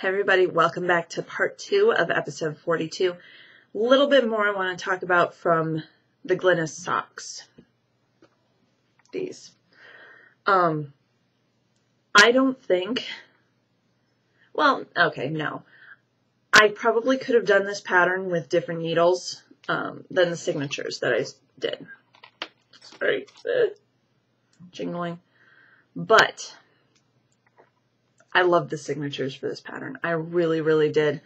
Hey everybody, welcome back to part 2 of episode 42. A little bit more I want to talk about from the Glynis socks. These. I don't think, no. I probably could have done this pattern with different needles than the signatures that I did. Sorry, jingling. But I love the signatures for this pattern. I really, really did.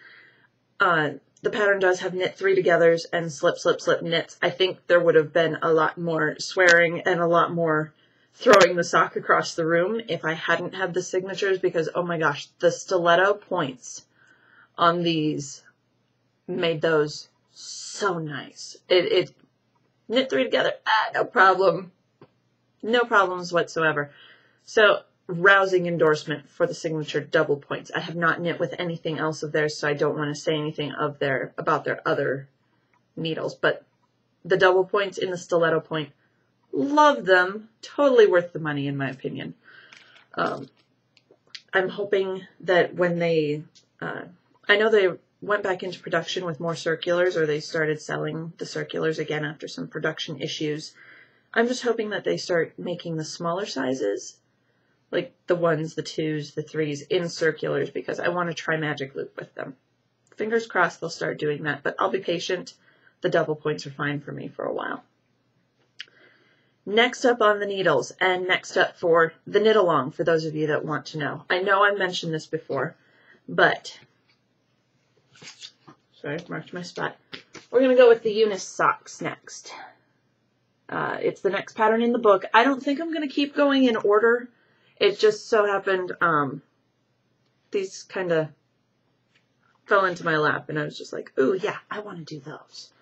The pattern does have knit 3 togethers and slip, slip, slip knits. I think there would have been a lot more swearing and a lot more throwing the sock across the room if I hadn't had the signatures, because, oh my gosh, the stiletto points on these made those so nice. It knit 3 together, no problem. No problems whatsoever. So, rousing endorsement for the signature double points. I have not knit with anything else of theirs, so I don't want to say anything about their other needles. But the double points in the stiletto point, love them. Totally worth the money, in my opinion. I'm hoping that when they, I know they went back into production with more circulars, or they started selling the circulars again after some production issues. I'm just hoping that they start making the smaller sizes, like the 1s, the 2s, the 3s in circulars, because I want to try magic loop with them. Fingers crossed they'll start doing that, but I'll be patient. The double points are fine for me for a while. Next up on the needles, and next up for the knit along, for those of you that want to know. I know I mentioned this before, but, sorry, I've marked my spot. We're going to go with the Eunice socks next. It's the next pattern in the book. I don't think I'm going to keep going in order. It just so happened, these kind of fell into my lap, and I was just like, ooh, yeah, I want to do those.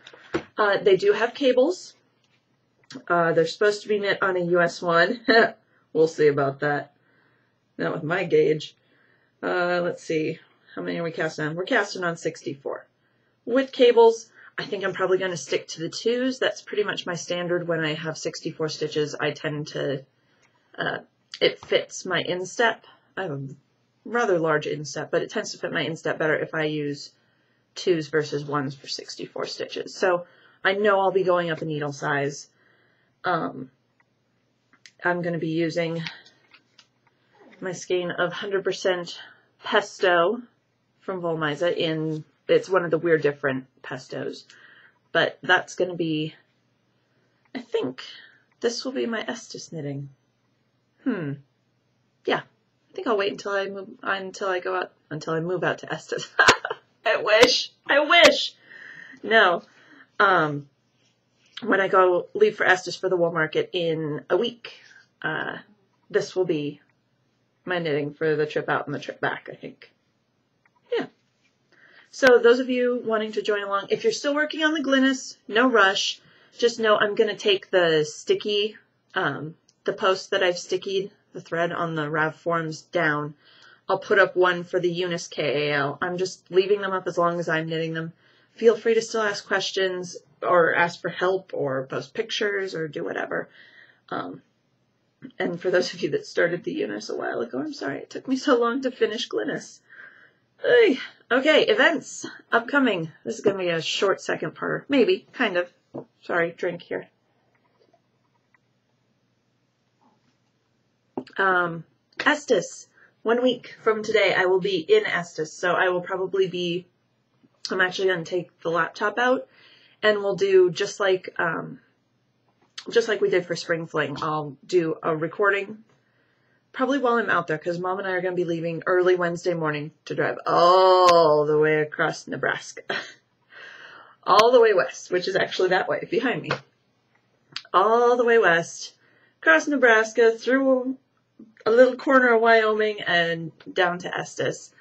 They do have cables. They're supposed to be knit on a US one. We'll see about that. Not with my gauge. Let's see. How many are we casting on? We're casting on 64. With cables, I think I'm probably going to stick to the 2s. That's pretty much my standard when I have 64 stitches. I tend to... it fits my instep. I have a rather large instep, but it tends to fit my instep better if I use 2s versus 1s for 64 stitches. So I know I'll be going up a needle size. I'm going to be using my skein of 100% pesto from Volmisa it's one of the We're Different pestos, but that's going to be, I think this will be my Estes knitting. Yeah, I think I'll wait until I move out to Estes. I wish. No. When I leave for Estes for the wool market in a week, this will be my knitting for the trip out and the trip back, I think. Yeah. So those of you wanting to join along, if you're still working on the Glynis, no rush. Just know I'm going to take the sticky, the post that I've stickied, the thread on the Rav forms down. I'll put up one for the Eunice KAL. I'm just leaving them up as long as I'm knitting them. Feel free to still ask questions or ask for help or post pictures or do whatever. And for those of you that started the Eunice a while ago, I'm sorry it took me so long to finish Glynis. Okay, events upcoming. This is going to be a short second part. Maybe, kind of. Sorry, drink here. Estes. 1 week from today, I will be in Estes, so I will probably be, I'm actually going to take the laptop out, and we'll do just like we did for Spring Fling. I'll do a recording, probably while I'm out there, because Mom and I are going to be leaving early Wednesday morning to drive all the way across Nebraska. All the way west, which is actually that way, behind me. All the way west, across Nebraska, through a little corner of Wyoming, and down to Estes.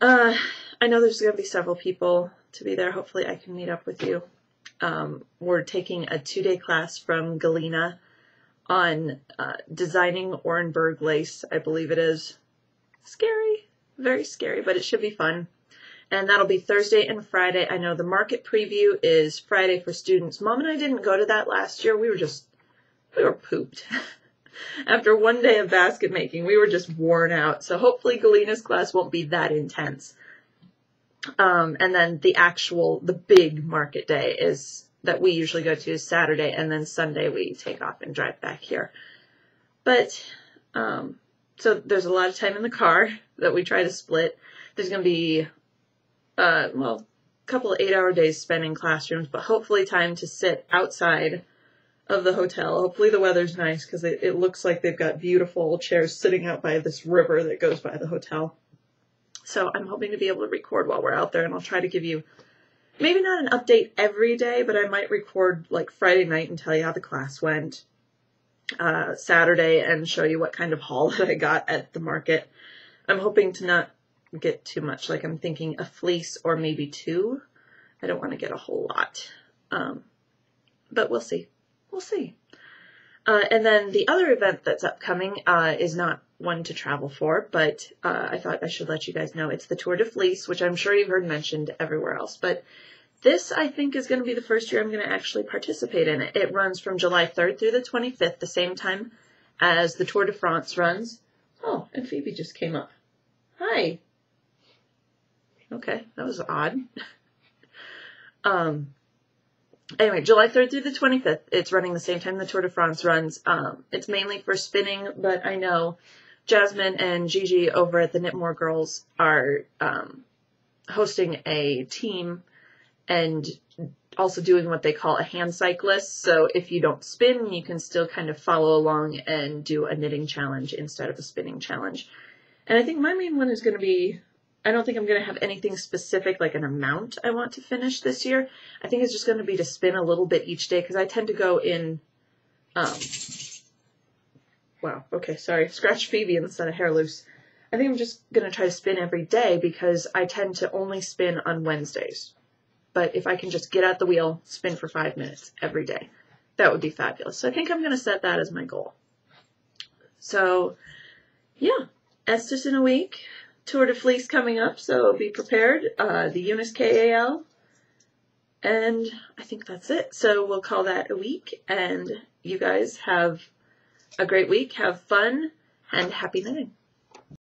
I know there's going to be several people to be there. Hopefully I can meet up with you. We're taking a 2-day class from Galena on designing Orenburg lace, I believe it is. Scary, very scary, but it should be fun. And that'll be Thursday and Friday. I know the market preview is Friday for students. Mom and I didn't go to that last year. We were pooped. After one day of basket making, we were just worn out. So hopefully Galena's class won't be that intense. And then the big market day that we usually go to is Saturday, and then Sunday we take off and drive back here. But, so there's a lot of time in the car that we try to split. There's going to be, a couple of 8-hour days spent in classrooms, but hopefully time to sit outside of the hotel. Hopefully the weather's nice, because it looks like they've got beautiful chairs sitting out by this river that goes by the hotel. So I'm hoping to be able to record while we're out there, and I'll try to give you maybe not an update every day, but I might record like Friday night and tell you how the class went, Saturday, and show you what kind of haul that I got at the market. I'm hoping to not get too much. Like, I'm thinking a fleece or maybe 2. I don't want to get a whole lot. But we'll see. We'll see. And then the other event that's upcoming is not one to travel for, but I thought I should let you guys know. It's the Tour de Fleece, which I'm sure you've heard mentioned everywhere else. But this, I think, is going to be the first year I'm going to actually participate in it. It runs from July 3rd through the 25th, the same time as the Tour de France runs. Oh, and Phoebe just came up. Hi. Okay, that was odd. Anyway, July 3rd through the 25th, it's running the same time the Tour de France runs. It's mainly for spinning, but I know Jasmine and Gigi over at the Knitmore Girls are hosting a team and also doing what they call a hand cyclist. So if you don't spin, you can still kind of follow along and do a knitting challenge instead of a spinning challenge. And I think my main one is going to be, I don't think I'm going to have anything specific, like an amount I want to finish this year. I think it's just going to be to spin a little bit each day, because I tend to go in, wow, okay, sorry, scratch Phoebe instead of hair loose. I think I'm just going to try to spin every day, because I tend to only spin on Wednesdays. But if I can just get at the wheel, spin for 5 minutes every day, that would be fabulous. So I think I'm going to set that as my goal. So, yeah, Estes in a week. Tour de Fleece coming up, so be prepared. The Eunice KAL. And I think that's it. So we'll call that a week. And you guys have a great week. Have fun and happy knitting.